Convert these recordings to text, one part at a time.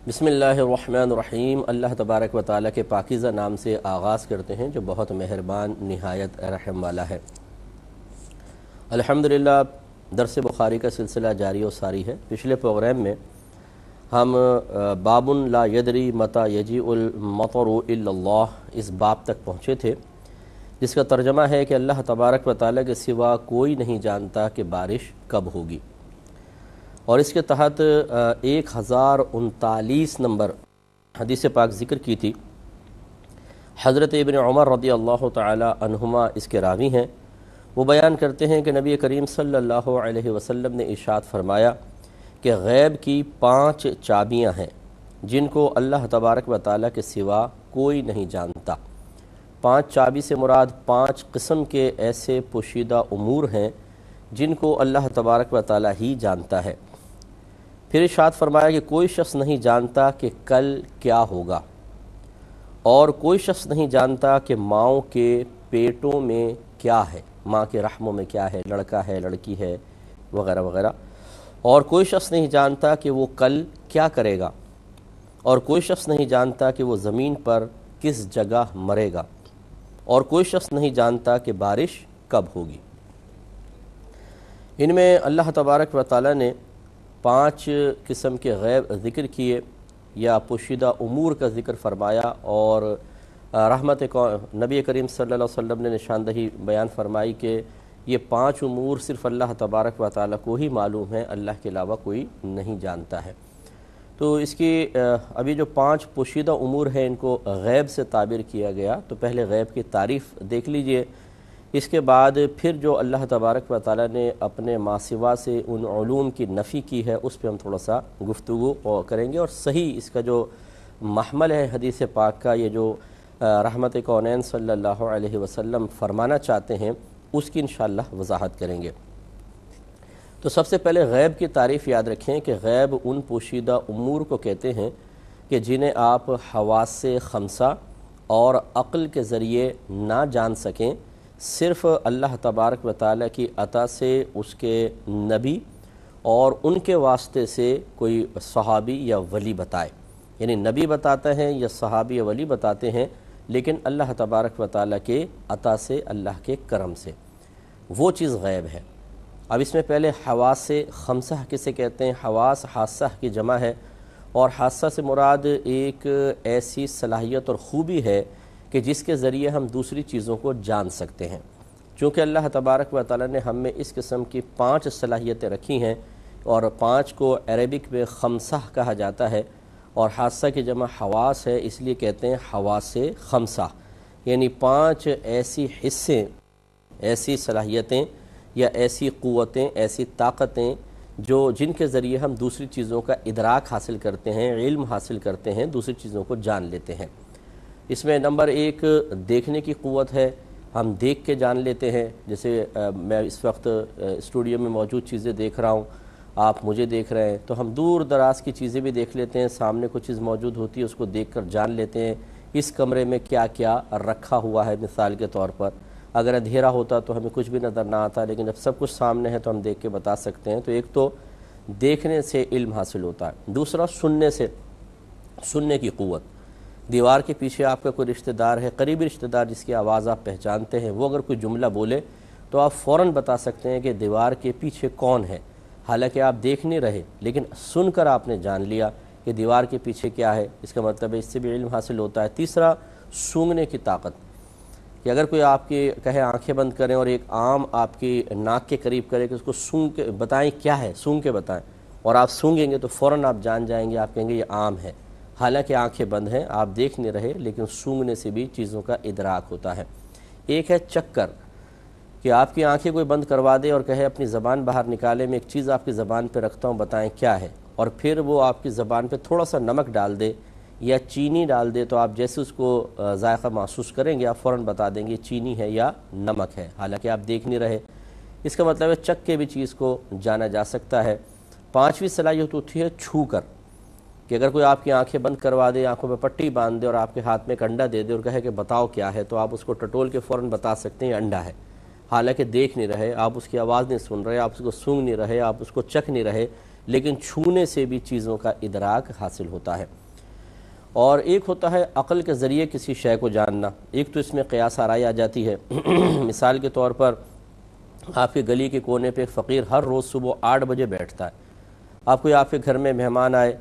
بسم اللہ الرحمن الرحیم۔ اللہ تبارک و تعالیٰ کے پاکیزہ نام سے آغاز کرتے ہیں جو بہت مہربان نہایت رحم والا ہے۔ الحمدللہ درس بخاری کا سلسلہ جاری و ساری ہے۔ پچھلے پروگرام میں ہم باب لا یدری متی یجیء المطر الا اللہ اس باب تک پہنچے تھے، جس کا ترجمہ ہے کہ اللہ تبارک و تعالیٰ کے سوا کوئی نہیں جانتا کہ بارش کب ہوگی، اور اس کے تحت 1039 نمبر حدیث پاک ذکر کی تھی۔ حضرت ابن عمر رضی اللہ تعالی عنہما اس کے راوی ہیں۔ وہ بیان کرتے ہیں کہ نبی کریم صلی اللہ علیہ وسلم نے ارشاد فرمایا کہ غیب کی 5 چابیاں ہیں جن کو اللہ تبارک و تعالیٰ کے سوا کوئی نہیں جانتا۔ 5 چابی سے مراد 5 قسم کے ایسے پوشیدہ امور ہیں جن کو اللہ تبارک و تعالیٰ ہی جانتا ہے۔ پھر ارشاد فرمایا کہ کوئی شخص نہیں جانتا کہ کل کیا ہوگا، اور کوئی شخص نہیں جانتا کہ ماؤں کے پیٹوں میں کیا ہے، ماں کے رحموں میں کیا ہے، لڑکا ہے، لڑکی ہے، وغیرہ وغیرہ، اور کوئی شخص نہیں جانتا کہ وہ کل کیا کرے گا، اور کوئی شخص نہیں جانتا کہ وہ زمین پر کس جگہ مرے گا، اور کوئی شخص نہیں جانتا کہ بارش کب ہوگی۔ ان میں اللہ تبارک و تعالیٰ نے 5 قسم کے غیب ذکر کیے یا پوشیدہ امور کا ذکر فرمایا، اور نبی کریم صلی اللہ علیہ وسلم نے نشاندہی بیان فرمائی کہ یہ 5 امور صرف اللہ تبارک و تعالیٰ کو ہی معلوم ہے، اللہ کے علاوہ کوئی نہیں جانتا ہے۔ تو اس کی ابھی جو 5 پوشیدہ امور ہیں ان کو غیب سے تعبیر کیا گیا، تو پہلے غیب کی تعریف دیکھ لیجئے، اس کے بعد پھر جو اللہ تبارک و تعالیٰ نے اپنے ما سوا سے ان علوم کی نفی کی ہے اس پہ ہم تھوڑا سا گفتگو کریں گے، اور صحیح اس کا جو محمل ہے حدیث پاک کا، یہ جو رحمت کونین صلی اللہ علیہ وسلم فرمانا چاہتے ہیں اس کی انشاءاللہ وضاحت کریں گے۔ تو سب سے پہلے غیب کی تعریف یاد رکھیں کہ غیب ان پوشیدہ امور کو کہتے ہیں کہ جنہیں آپ حواس خمسہ اور عقل کے ذریعے نہ جان سکیں، صرف اللہ تبارک و تعالیٰ کی عطا سے اس کے نبی اور ان کے واسطے سے کوئی صحابی یا ولی بتائے، یعنی نبی بتاتا ہے یا صحابی یا ولی بتاتے ہیں، لیکن اللہ تبارک و تعالیٰ کے عطا سے، اللہ کے کرم سے، وہ چیز غیب ہے۔ اب اس میں پہلے حواس خمسہ کسے کہتے ہیں؟ حواس حاسہ کی جمع ہے، اور حاسہ سے مراد ایک ایسی صلاحیت اور خوبی ہے کہ جس کے ذریعے ہم دوسری چیزوں کو جان سکتے ہیں۔ چونکہ اللہ تبارک و تعالیٰ نے ہم میں اس قسم کی 5 صلاحیتیں رکھی ہیں، اور 5 کو عربک میں خمسہ کہا جاتا ہے، اور حاسہ کی جمع حواس ہے، اس لیے کہتے ہیں حواس خمسہ، یعنی 5 ایسی حصے، ایسی صلاحیتیں یا ایسی قوتیں، ایسی طاقتیں جن کے ذریعے ہم دوسری چیزوں کا ادراک حاصل کرتے ہیں، علم حاصل کرتے ہیں، دوسری چیزوں کو جان لیتے ہیں۔ اس میں نمبر 1 دیکھنے کی قوت ہے، ہم دیکھ کے جان لیتے ہیں، جیسے میں اس وقت اسٹوڈیو میں موجود چیزیں دیکھ رہا ہوں، آپ مجھے دیکھ رہے ہیں، تو ہم دور دراز کی چیزیں بھی دیکھ لیتے ہیں، سامنے کوئی چیز موجود ہوتی ہے اس کو دیکھ کر جان لیتے ہیں اس کمرے میں کیا کیا رکھا ہوا ہے۔ مثال کے طور پر اگر اندھیرا ہوتا تو ہمیں کچھ بھی نظر نہ آتا، لیکن جب سب کچھ سامنے ہے تو ہم دیکھ کے بتا سکتے ہیں۔ تو ایک تو دیکھنے سے علم حاصل ہوتا ہے، دوسرا سننے کی قوت۔ دیوار کے پیچھے آپ کا کوئی رشتہ دار ہے، قریبی رشتہ دار جس کی آواز آپ پہچانتے ہیں، وہ اگر کوئی جملہ بولے تو آپ فوراً بتا سکتے ہیں کہ دیوار کے پیچھے کون ہے، حالانکہ آپ دیکھ نہیں رہے، لیکن سن کر آپ نے جان لیا کہ دیوار کے پیچھے کیا ہے، اس کا مطلب ہے اس سے بھی علم حاصل ہوتا ہے۔ تیسرا سونگنے کی طاقت، کہ اگر کوئی آپ کی کہے آنکھیں بند کریں اور ایک آم آپ کی ناک کے قریب کرے کہ اس کو سونگ کے بتائیں کیا ہے، سونگ کے بتائیں، اور آپ سونگیں گے تو فوراً آپ جان جائیں گے، آپ کہیں گے یہ آم ہے، حالانکہ آنکھیں بند ہیں، آپ دیکھ نہیں رہے، لیکن سونگنے سے بھی چیزوں کا ادراک ہوتا ہے۔ ایک ہے چکر، کہ آپ کی آنکھیں کوئی بند کروا دے اور کہے اپنی زبان باہر نکالے، میں ایک چیز آپ کی زبان پہ رکھتا ہوں، بتائیں کیا ہے، اور پھر وہ آپ کی زبان پہ تھوڑا سا نمک ڈال دے یا چینی ڈال دے، تو آپ جیسے اس کو ذائقہ محسوس کریں گے آپ فوراً بتا دیں گے چینی ہے یا نمک ہے، حالانکہ آپ دیکھ نہیں رہے۔ اس کا مطلب ہے چکھ کے بھی چیز کو جانا جا سکتا ہے۔ 5ویں صلاحیت ہوتی ہے چھو کر، کہ اگر کوئی آپ کی آنکھیں بند کروا دے، آنکھوں پہ پٹی باندھ دے اور آپ کے ہاتھ میں ایک انڈا دے دے اور کہے کہ بتاؤ کیا ہے، تو آپ اس کو ٹٹول کے فوراً بتا سکتے ہیں یہ انڈا ہے، حالانکہ دیکھ نہیں رہے، آپ اس کی آواز نہیں سن رہے، آپ اس کو سونگ نہیں رہے، آپ اس کو چکھ نہیں رہے، لیکن چھونے سے بھی چیزوں کا ادراک حاصل ہوتا ہے۔ اور ایک ہوتا ہے عقل کے ذریعے کسی شے کو جاننا، ایک تو اس میں قیاس آرائی آ جاتی ہے۔ مثال کے طور پر آپ کے گلی کے کونے پہ ایک فقیر ہر روز صبح 8 بجے بیٹھتا ہے، آپ کے گھر میں مہمان آئے،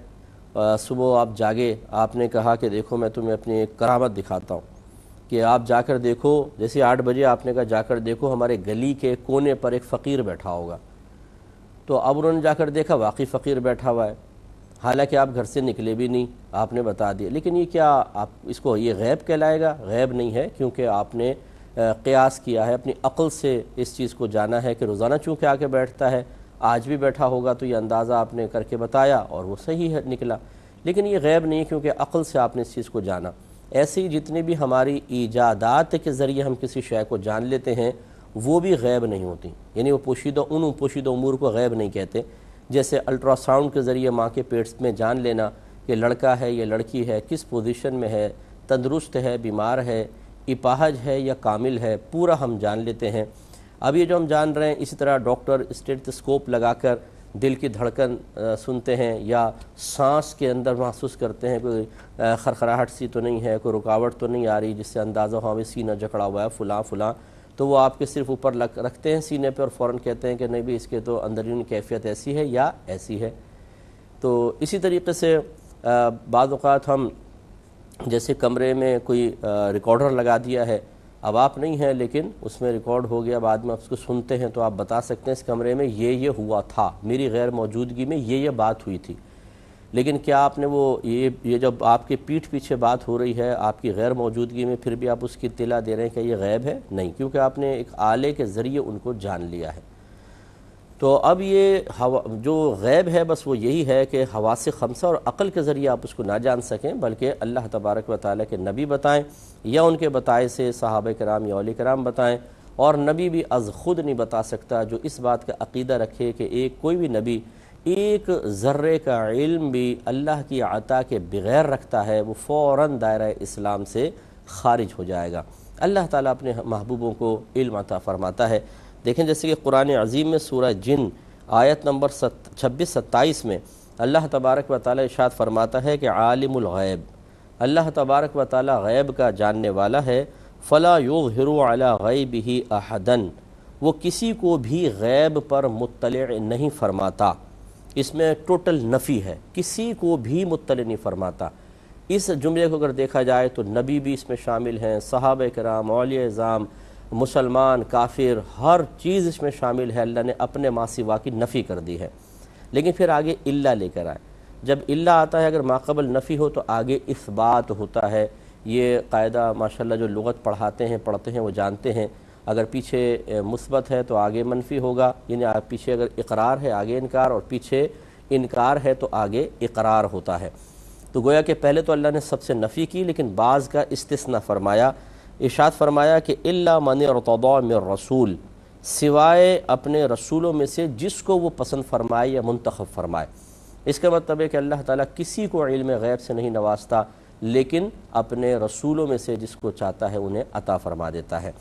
صبح آپ جاگے، آپ نے کہا کہ دیکھو میں تمہیں اپنی ایک کرامت دکھاتا ہوں کہ آپ جا کر دیکھو، جیسے 8 بجے آپ نے کہا جا کر دیکھو ہمارے گلی کے کونے پر ایک فقیر بیٹھا ہوگا، تو اب انہوں نے جا کر دیکھا واقعی فقیر بیٹھا ہوا ہے، حالانکہ آپ گھر سے نکلے بھی نہیں، آپ نے بتا دیا، لیکن یہ کیا آپ اس کو یہ غیب کہلائے گا؟ غیب نہیں ہے، کیونکہ آپ نے قیاس کیا ہے، اپنی عقل سے اس چیز کو جانا ہے کہ روزانہ چونکہ آ کے بیٹھتا ہے، آج بھی بیٹھا ہوگا تو یہ اندازہ آپ نے کر کے بتایا اور وہ صحیح ہے نکلا، لیکن یہ غیب نہیں کیونکہ عقل سے آپ نے اس چیز کو جانا۔ ایسے ہی جتنے بھی ہماری ایجادات کے ذریعے ہم کسی شے کو جان لیتے ہیں وہ بھی غیب نہیں ہوتی، یعنی وہ پوشیدہ امور کو غیب نہیں کہتے۔ جیسے الٹرا ساؤنڈ کے ذریعے ماں کے پیٹ میں جان لینا کہ لڑکا ہے یا لڑکی ہے، کس پوزیشن میں ہے، تندرست ہے، بیمار ہے، اپاہج ہے یا کامل ہے، پورا ہم جان لیتے ہیں۔ اب یہ جو ہم جان رہے ہیں، اسی طرح ڈاکٹر اسٹیتھوسکوپ لگا کر دل کی دھڑکن سنتے ہیں یا سانس کے اندر محسوس کرتے ہیں کوئی خرخراہٹ سی تو نہیں ہے، کوئی رکاوٹ تو نہیں آ رہی جس سے اندازہ ہو بھی سینہ جکڑا ہوا ہے فلاں فلاں، تو وہ آپ کے صرف اوپر رکھتے ہیں سینے پہ اور فوراً کہتے ہیں کہ نہیں بھی اس کے تو اندرونی کیفیت ایسی ہے یا ایسی ہے۔ تو اسی طریقے سے بعض اوقات ہم جیسے کمرے میں کوئی ریکارڈر لگا دیا ہے، اب آپ نہیں ہیں لیکن اس میں ریکارڈ ہو گیا، بعد میں آپ اس کو سنتے ہیں تو آپ بتا سکتے ہیں اس کمرے میں یہ ہوا تھا، میری غیر موجودگی میں یہ بات ہوئی تھی، لیکن کیا آپ نے یہ جب آپ کے پیٹھ پیچھے بات ہو رہی ہے آپ کی غیر موجودگی میں پھر بھی آپ اس کی اطلاع دے رہے ہیں کہ یہ غیب ہے؟ نہیں، کیونکہ آپ نے ایک آلے کے ذریعے ان کو جان لیا ہے۔ تو اب یہ جو غیب ہے بس وہ یہی ہے کہ حواس خمسہ اور عقل کے ذریعے آپ اس کو نہ جان سکیں، بلکہ اللہ تبارک و تعالیٰ کے نبی بتائیں یا ان کے بتائے سے صحابہ کرام یا اولیاء کرام بتائیں، اور نبی بھی از خود نہیں بتا سکتا۔ جو اس بات کا عقیدہ رکھے کہ کوئی بھی نبی ایک ذرے کا علم بھی اللہ کی عطا کے بغیر رکھتا ہے، وہ فوراً دائرہ اسلام سے خارج ہو جائے گا۔ اللہ تعالیٰ اپنے محبوبوں کو علم عطا فرماتا ہے۔ دیکھیں جیسے کہ قرآن عظیم میں سورہ جن آیت نمبر 26-27 میں اللہ تبارک و تعالیٰ ارشاد فرماتا ہے کہ عالم الغیب، اللہ تبارک و تعالیٰ غیب کا جاننے والا ہے، فلا یظہر علی غیبہ احدا، وہ کسی کو بھی غیب پر مطلع نہیں فرماتا۔ اس میں ٹوٹل نفی ہے، کسی کو بھی مطلع نہیں فرماتا۔ اس جملے کو اگر دیکھا جائے تو نبی بھی اس میں شامل ہیں، صحابہ کرام، اولیاء اعظام، مسلمان، کافر، ہر چیز اس میں شامل ہے۔ اللہ نے اپنے ما سوا کی نفی کر دی ہے، لیکن پھر آگے الا لے کر آئے۔ جب الا آتا ہے اگر ماقبل نفی ہو تو آگے اثبات ہوتا ہے۔ یہ قاعدہ ماشاءاللہ جو لغت پڑھتے ہیں وہ جانتے ہیں، اگر پیچھے مثبت ہے تو آگے منفی ہوگا، یعنی پیچھے اگر اقرار ہے آگے انکار، اور پیچھے انکار ہے تو آگے اقرار ہوتا ہے۔ تو گویا کہ پہلے تو اللہ نے سب سے نفی کی، لیکن بعض کا استثناء فرمایا، ارشاد فرمایا کہ الا من ارتضى من رسول، سوائے اپنے رسولوں میں سے جس کو وہ پسند فرمائے یا منتخب فرمائے۔ اس کا مطلب ہے کہ اللہ تعالیٰ کسی کو علم غیب سے نہیں نوازتا، لیکن اپنے رسولوں میں سے جس کو چاہتا ہے انہیں عطا فرما دیتا ہے۔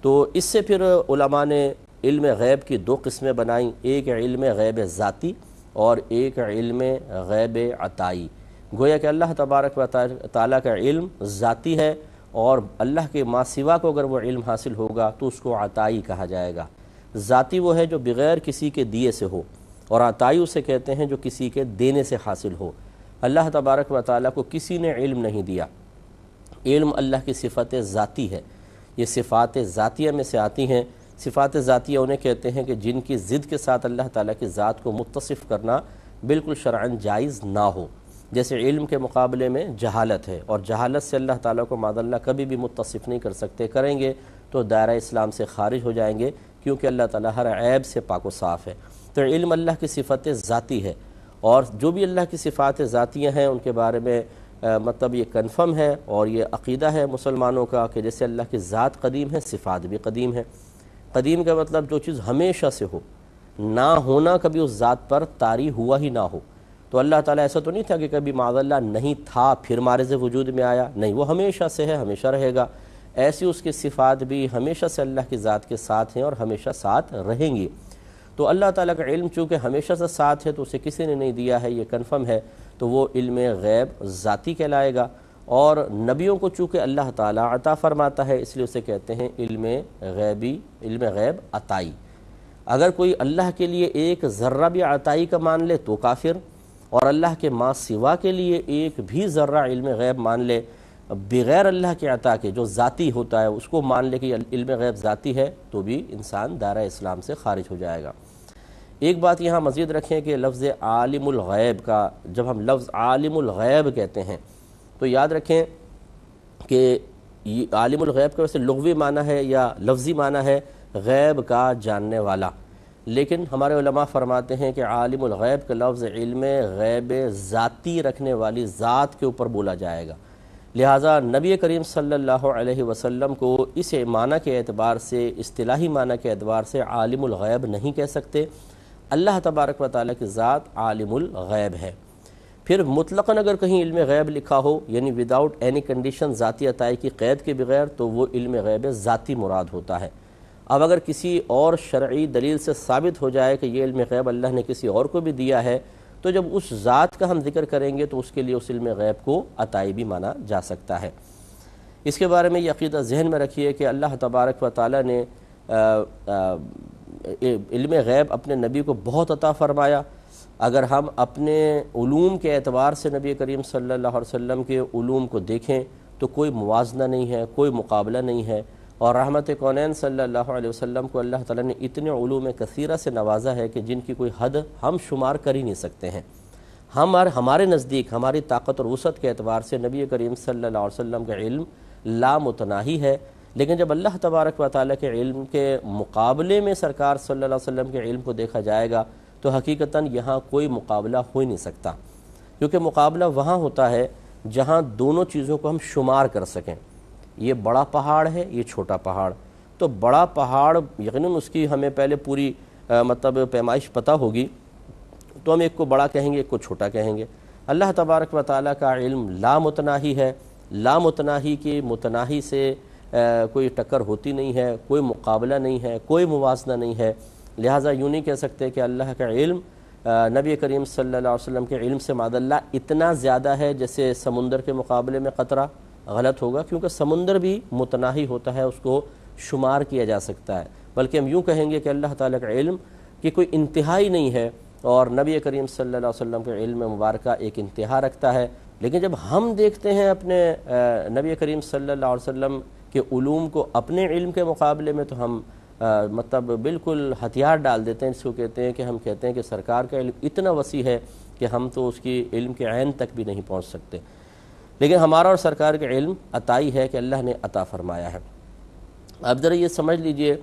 تو اس سے پھر علماء نے علم غیب کی 2 قسمیں بنائیں، ایک علم غیب ذاتی اور ایک علم غیب عطائی۔ گویا کہ اللہ تبارک و تعالیٰ کا علم ذاتی ہے، اور اللہ کے ما سوا کو اگر وہ علم حاصل ہوگا تو اس کو عطائی کہا جائے گا۔ ذاتی وہ ہے جو بغیر کسی کے دیے سے ہو، اور عطائی اسے کہتے ہیں جو کسی کے دینے سے حاصل ہو۔ اللہ تبارک و تعالیٰ کو کسی نے علم نہیں دیا، علم اللہ کی صفت ذاتی ہے، یہ صفات ذاتیہ میں سے آتی ہیں۔ صفات ذاتیہ انہیں کہتے ہیں کہ جن کی ضد کے ساتھ اللہ تعالیٰ کی ذات کو متصف کرنا بالکل شرعاً جائز نہ ہو، جیسے علم کے مقابلے میں جہالت ہے، اور جہالت سے اللہ تعالیٰ کو معاذ اللہ کبھی بھی متصف نہیں کر سکتے، کریں گے تو دائرہ اسلام سے خارج ہو جائیں گے، کیونکہ اللہ تعالیٰ ہر عیب سے پاک و صاف ہے۔ تو علم اللہ کی صفت ذاتی ہے، اور جو بھی اللہ کی صفات ذاتیہ ہیں ان کے بارے میں مطلب یہ کنفرم ہے اور یہ عقیدہ ہے مسلمانوں کا کہ جیسے اللہ کی ذات قدیم ہے، صفات بھی قدیم ہے۔ قدیم کا مطلب جو چیز ہمیشہ سے ہو، نہ ہونا کبھی اس ذات پر طاری ہوا ہی نہ ہو۔ تو اللہ تعالیٰ ایسا تو نہیں تھا کہ کبھی معاذ اللہ نہیں تھا پھر معرض وجود میں آیا، نہیں، وہ ہمیشہ سے ہے، ہمیشہ رہے گا۔ ایسی اس کی صفات بھی ہمیشہ سے اللہ کی ذات کے ساتھ ہیں اور ہمیشہ ساتھ رہیں گی۔ تو اللہ تعالیٰ کا علم چونکہ ہمیشہ سے ساتھ ہے تو اسے کسی نے نہیں دیا ہے، یہ کنفرم ہے، تو وہ علم غیب ذاتی کہلائے گا۔ اور نبیوں کو چونکہ اللہ تعالیٰ عطا فرماتا ہے اس لیے اسے کہتے ہیں علم غیبی، علم غیب عطائی۔ اگر کوئی اللہ کے لیے ایک ذرہ بھی عطائی کا مان لے تو کافر، اور اللہ کے ما سوا کے لیے ایک بھی ذرہ علم غیب مان لے بغیر اللہ کے عطا کے، جو ذاتی ہوتا ہے اس کو مان لے کہ علم غیب ذاتی ہے، تو بھی انسان دائرہ اسلام سے خارج ہو جائے گا۔ ایک بات یہاں مزید رکھیں کہ لفظ عالم الغیب کا، جب ہم لفظ عالم الغیب کہتے ہیں تو یاد رکھیں کہ یہ عالم الغیب کا ویسے لغوی معنی ہے یا لفظی معنی ہے غیب کا جاننے والا، لیکن ہمارے علماء فرماتے ہیں کہ عالم الغیب کا لفظ علم غیب ذاتی رکھنے والی ذات کے اوپر بولا جائے گا، لہٰذا نبی کریم صلی اللہ علیہ وسلم کو اس معنی کے اعتبار سے، اصطلاحی معنی کے اعتبار سے عالم الغیب نہیں کہہ سکتے۔ اللہ تبارک و تعالیٰ کی ذات عالم الغیب ہے۔ پھر مطلقاً اگر کہیں علم غیب لکھا ہو یعنی وداؤٹ اینی کنڈیشن، ذاتی عطائی کی قید کے بغیر، تو وہ علم غیب ذاتی مراد ہوتا ہے۔ اب اگر کسی اور شرعی دلیل سے ثابت ہو جائے کہ یہ علم غیب اللہ نے کسی اور کو بھی دیا ہے، تو جب اس ذات کا ہم ذکر کریں گے تو اس کے لیے اس علم غیب کو عطائی بھی مانا جا سکتا ہے۔ اس کے بارے میں یہ عقیدہ ذہن میں رکھیے کہ اللہ تبارک و تعالیٰ نے علم غیب اپنے نبی کو بہت عطا فرمایا۔ اگر ہم اپنے علوم کے اعتبار سے نبی کریم صلی اللہ علیہ وسلم کے علوم کو دیکھیں تو کوئی موازنہ نہیں ہے، کوئی مقابلہ نہیں ہے، اور رحمت کونین صلی اللہ علیہ وسلم کو اللہ تعالیٰ نے اتنے علوم کثیرہ سے نوازا ہے کہ جن کی کوئی حد ہم شمار کر ہی نہیں سکتے ہیں۔ ہمارے نزدیک ہماری طاقت اور وسعت کے اعتبار سے نبی کریم صلی اللہ علیہ وسلم کا علم لامتناہی ہے، لیکن جب اللہ تبارک و تعالیٰ کے علم کے مقابلے میں سرکار صلی اللہ علیہ وسلم کے علم کو دیکھا جائے گا تو حقیقتاً یہاں کوئی مقابلہ ہو ہی نہیں سکتا، کیونکہ مقابلہ وہاں ہوتا ہے جہاں دونوں چیزوں کو ہم شمار کر سکیں۔ یہ بڑا پہاڑ ہے، یہ چھوٹا پہاڑ، تو بڑا پہاڑ یقیناً اس کی ہمیں پہلے پوری مطلب پیمائش پتہ ہوگی، تو ہم ایک کو بڑا کہیں گے، ایک کو چھوٹا کہیں گے۔ اللہ تبارک و تعالیٰ کا علم لامتناہی ہے، لامتناہی کی متناہی سے کوئی ٹکر ہوتی نہیں ہے، کوئی مقابلہ نہیں ہے، کوئی موازنہ نہیں ہے، لہٰذا یوں نہیں کہہ سکتے کہ اللہ کا علم نبی کریم صلی اللہ علیہ وسلم کے علم سے معاذ اللہ اتنا زیادہ ہے جیسے سمندر کے مقابلے میں قطرہ، غلط ہوگا، کیونکہ سمندر بھی متناہی ہوتا ہے، اس کو شمار کیا جا سکتا ہے، بلکہ ہم یوں کہیں گے کہ اللہ تعالیٰ کا علم کی کوئی انتہائی نہیں ہے، اور نبی کریم صلی اللہ علیہ وسلم کے علم مبارکہ ایک انتہا رکھتا ہے۔ لیکن جب ہم دیکھتے ہیں اپنے نبی کریم صلی اللہ علیہ وسلم کے علوم کو اپنے علم کے مقابلے میں، تو ہم مطلب بالکل ہتھیار ڈال دیتے ہیں، اس کو کہتے ہیں کہ ہم کہتے ہیں کہ سرکار کا علم اتنا وسیع ہے کہ ہم تو اس کی علم کے عین تک بھی نہیں پہنچ سکتے، لیکن ہمارا اور سرکار کا علم عطائی ہے کہ اللہ نے عطا فرمایا ہے۔ اب ذرا یہ سمجھ لیجئے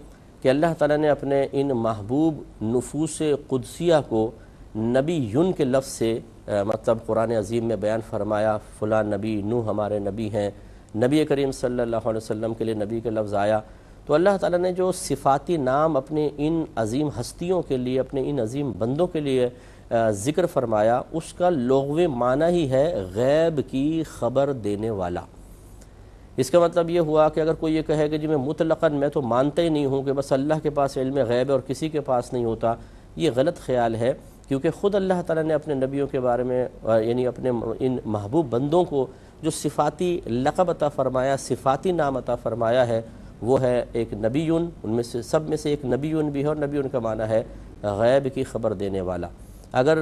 کہ اللہ تعالیٰ نے اپنے ان محبوب نفوس قدسیہ کو نبی یون کے لفظ سے مطلب قرآن عظیم میں بیان فرمایا، فلاں نبی، نوح ہمارے نبی ہیں، نبی کریم صلی اللہ علیہ وسلم کے لیے نبی کا لفظ آیا، تو اللہ تعالیٰ نے جو صفاتی نام اپنے ان عظیم ہستیوں کے لیے، اپنے ان عظیم بندوں کے لیے ذکر فرمایا، اس کا لغوی معنی ہی ہے غیب کی خبر دینے والا۔ اس کا مطلب یہ ہوا کہ اگر کوئی یہ کہے کہ جی میں مطلقاً میں تو مانتا ہی نہیں ہوں کہ بس اللہ کے پاس علم غیب ہے اور کسی کے پاس نہیں ہوتا، یہ غلط خیال ہے، کیونکہ خود اللہ تعالیٰ نے اپنے نبیوں کے بارے میں یعنی اپنے ان محبوب بندوں کو جو صفاتی لقب عطا فرمایا، صفاتی نام عطا فرمایا ہے، وہ ہے ایک نبیون، ان میں سے سب میں سے ایک نبیون بھی ہے، اور نبیون کا معنی ہے غیب کی خبر دینے والا۔ اگر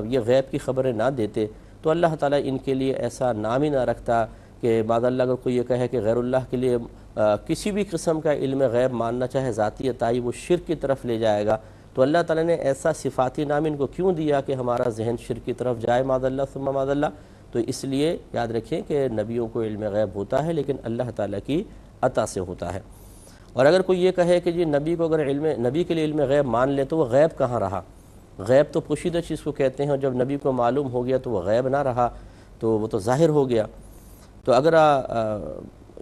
یہ غیب کی خبریں نہ دیتے تو اللہ تعالیٰ ان کے لیے ایسا نام ہی نہ رکھتا کہ بعد اللہ اگر کوئی یہ کہے کہ غیر اللہ کے لیے کسی بھی قسم کا علم غیب ماننا، چاہے ذاتی عطائی، وہ شرک کی طرف لے جائے گا، تو اللہ تعالیٰ نے ایسا صفاتی نام ان کو کیوں دیا کہ ہمارا ذہن شرک کی طرف جائے معاذ اللہ ثم معاذ اللہ؟ تو اس لیے یاد رکھیں کہ نبیوں کو علم غیب ہوتا ہے، لیکن اللہ تعالیٰ کی عطا سے ہوتا ہے۔ اور اگر کوئی یہ کہے کہ جی نبی کو اگر نبی کے لیے علم غیب مان لے تو وہ غیب کہاں رہا؟ غیب تو پوشیدہ چیز کو کہتے ہیں، اور جب نبی کو معلوم ہو گیا تو وہ غیب نہ رہا، تو وہ تو ظاہر ہو گیا۔ تو اگر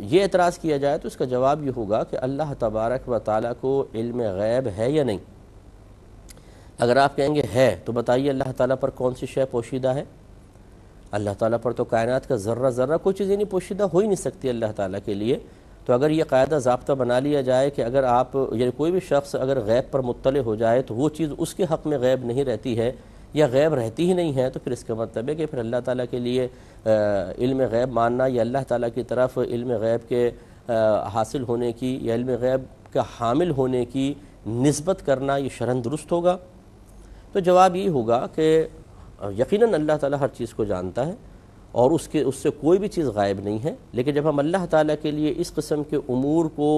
یہ اعتراض کیا جائے تو اس کا جواب یہ ہوگا کہ اللہ تبارک و تعالیٰ کو علم غیب ہے یا نہیں؟ اگر آپ کہیں گے ہے تو بتائیے اللہ تعالیٰ پر کون سی شے پوشیدہ ہے؟ اللہ تعالیٰ پر تو کائنات کا ذرہ ذرہ کوئی چیز نہیں پوشیدہ ہو ہی نہیں سکتی اللہ تعالیٰ کے لیے۔ تو اگر یہ قاعدہ ضابطہ بنا لیا جائے کہ اگر آپ یعنی کوئی بھی شخص اگر غیب پر مطلع ہو جائے تو وہ چیز اس کے حق میں غیب نہیں رہتی ہے یا غیب رہتی ہی نہیں ہے، تو پھر اس کا مطلب ہے کہ پھر اللہ تعالیٰ کے لیے علم غیب ماننا یا اللہ تعالیٰ کی طرف علم غیب کے حاصل ہونے کی یا علم غیب کا حامل ہونے کی نسبت کرنا یہ شرعاً درست ہوگا؟ تو جواب یہ ہوگا کہ یقیناً اللہ تعالیٰ ہر چیز کو جانتا ہے اور اس سے کوئی بھی چیز غائب نہیں ہے، لیکن جب ہم اللہ تعالیٰ کے لیے اس قسم کے امور کو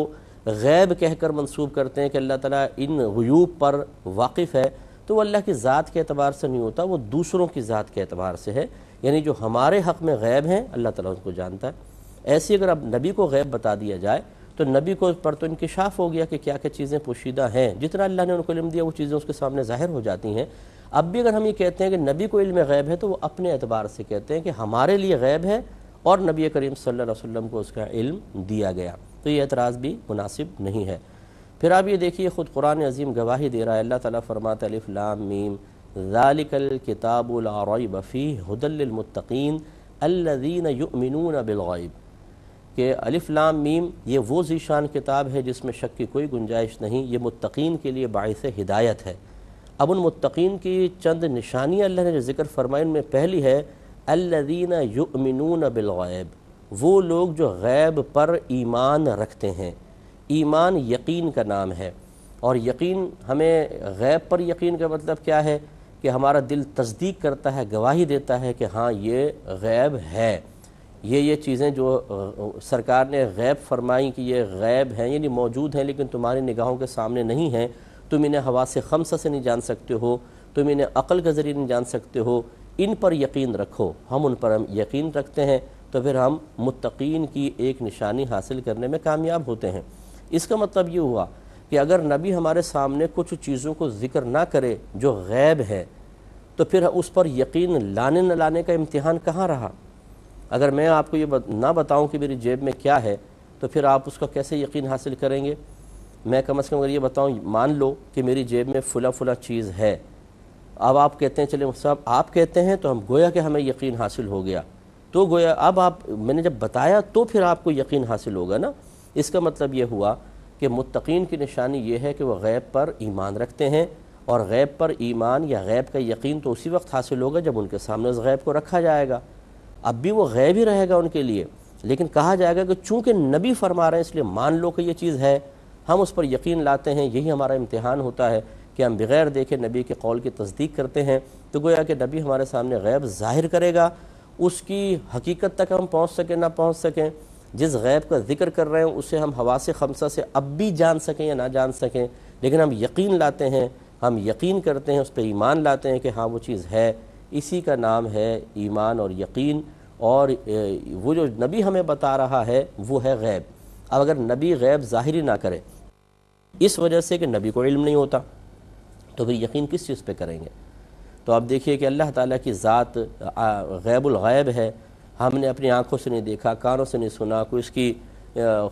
غیب کہہ کر منسوب کرتے ہیں کہ اللہ تعالیٰ ان غیوب پر واقف ہے، تو وہ اللہ کی ذات کے اعتبار سے نہیں ہوتا، وہ دوسروں کی ذات کے اعتبار سے ہے، یعنی جو ہمارے حق میں غیب ہیں اللہ تعالیٰ ان کو جانتا ہے۔ ایسی اگر اب نبی کو غیب بتا دیا جائے تو نبی کو پر تو انکشاف ہو گیا کہ کیا کیا چیزیں پوشیدہ ہیں، جتنا اللہ نے ان کو علم دیا وہ چیزیں اس کے سامنے ظاہر ہو جاتی ہیں۔ اب بھی اگر ہم یہ کہتے ہیں کہ نبی کو علم غیب ہے تو وہ اپنے اعتبار سے کہتے ہیں کہ ہمارے لیے غیب ہے اور نبی کریم صلی اللہ علیہ وسلم کو اس کا علم دیا گیا، تو یہ اعتراض بھی مناسب نہیں ہے۔ پھر آپ یہ دیکھیے خود قرآن عظیم گواہی دے رہا ہے، اللہ تعالیٰ فرماتا ہے الف لام میم ذالک الکتاب لا ریب فیہ ھدی للمتقین الذین یؤمنون بالغیب، کہ الف لام میم یہ وہ ذیشان کتاب ہے جس میں شک کی کوئی گنجائش نہیں، یہ متقین کے لیے باعث ہدایت ہے۔ اب ان متقین کی چند نشانیاں اللہ نے جو ذکر فرمائی ان میں پہلی ہے الذین یؤمنون بالغیب، وہ لوگ جو غیب پر ایمان رکھتے ہیں۔ ایمان یقین کا نام ہے، اور یقین ہمیں غیب پر یقین کا مطلب کیا ہے کہ ہمارا دل تصدیق کرتا ہے، گواہی دیتا ہے کہ ہاں یہ غیب ہے، یہ چیزیں جو سرکار نے غیب فرمائی کہ یہ غیب ہیں یعنی موجود ہیں لیکن تمہاری نگاہوں کے سامنے نہیں ہیں، تم انہیں حواس خمسہ سے نہیں جان سکتے ہو، تم انہیں عقل کے ذریعے نہیں جان سکتے ہو، ان پر یقین رکھو۔ ہم ان پر یقین رکھتے ہیں تو پھر ہم متقین کی ایک نشانی حاصل کرنے میں کامیاب ہوتے ہیں۔ اس کا مطلب یہ ہوا کہ اگر نبی ہمارے سامنے کچھ چیزوں کو ذکر نہ کرے جو غیب ہے تو پھر اس پر یقین لانے نہ لانے کا امتحان کہاں رہا؟ اگر میں آپ کو یہ نہ بتاؤں کہ میری جیب میں کیا ہے تو پھر آپ اس کا کیسے یقین حاصل کریں گے؟ میں کم از کم اگر یہ بتاؤں مان لو کہ میری جیب میں فلاں چیز ہے، اب آپ کہتے ہیں چلے صاحب آپ کہتے ہیں تو ہم گویا کہ ہمیں یقین حاصل ہو گیا، تو گویا اب میں نے جب بتایا تو پھر آپ کو یقین حاصل ہوگا نا۔ اس کا مطلب یہ ہوا کہ متقین کی نشانی یہ ہے کہ وہ غیب پر ایمان رکھتے ہیں، اور غیب پر ایمان یا غیب کا یقین تو اسی وقت حاصل ہوگا جب ان کے سامنے اس غیب کو رکھا جائے گا۔ اب بھی وہ غیب ہی رہے گا ان کے لیے، لیکن کہا جائے گا کہ چونکہ نبی فرما رہے ہیں اس لیے مان لو کہ یہ چیز ہے، ہم اس پر یقین لاتے ہیں۔ یہی ہمارا امتحان ہوتا ہے کہ ہم بغیر دیکھے نبی کے قول کی تصدیق کرتے ہیں، تو گویا کہ نبی ہمارے سامنے غیب ظاہر کرے گا، اس کی حقیقت تک ہم پہنچ سکیں نہ پہنچ سکیں، جس غیب کا ذکر کر رہے ہیں اسے ہم حواس خمسہ سے اب بھی جان سکیں یا نہ جان سکیں، لیکن ہم یقین لاتے ہیں، ہم یقین کرتے ہیں، اس پہ ایمان لاتے ہیں کہ ہاں وہ چیز ہے۔ اسی کا نام ہے ایمان اور یقین، اور وہ جو نبی ہمیں بتا رہا ہے وہ ہے غیب۔ اب اگر نبی غیب ظاہری نہ کرے اس وجہ سے کہ نبی کو علم نہیں ہوتا تو پھر یقین کس چیز پہ کریں گے؟ تو اب دیکھیے کہ اللہ تعالیٰ کی ذات غیب الغیب ہے، ہم نے اپنی آنکھوں سے نہیں دیکھا، کانوں سے نہیں سنا، کوئی اس کی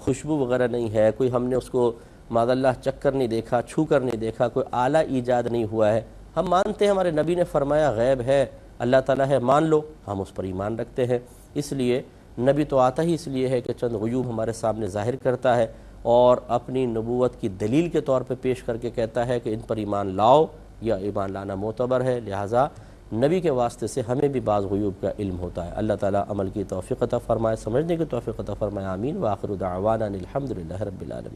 خوشبو وغیرہ نہیں ہے، کوئی ہم نے اس کو معاذ اللہ چک کر نہیں دیکھا، چھو کر نہیں دیکھا، کوئی آلہ ایجاد نہیں ہوا ہے، ہم مانتے ہیں ہمارے نبی نے فرمایا غیب ہے، اللہ تعالیٰ ہے، مان لو، ہم اس پر ایمان رکھتے ہیں۔ اس لیے نبی تو آتا ہی اس لیے ہے کہ چند غیوب ہمارے سامنے ظاہر کرتا ہے اور اپنی نبوت کی دلیل کے طور پہ پیش کر کے کہتا ہے کہ ان پر ایمان لاؤ یا ایمان لانا معتبر ہے، لہٰذا نبی کے واسطے سے ہمیں بھی بعض غیوب کا علم ہوتا ہے۔ اللہ تعالیٰ عمل کی توفیق عطا فرمائے، سمجھنے کی توفیق عطا فرمائے، آمین۔ وآخر دعوانا الحمدللہ رب العالمین۔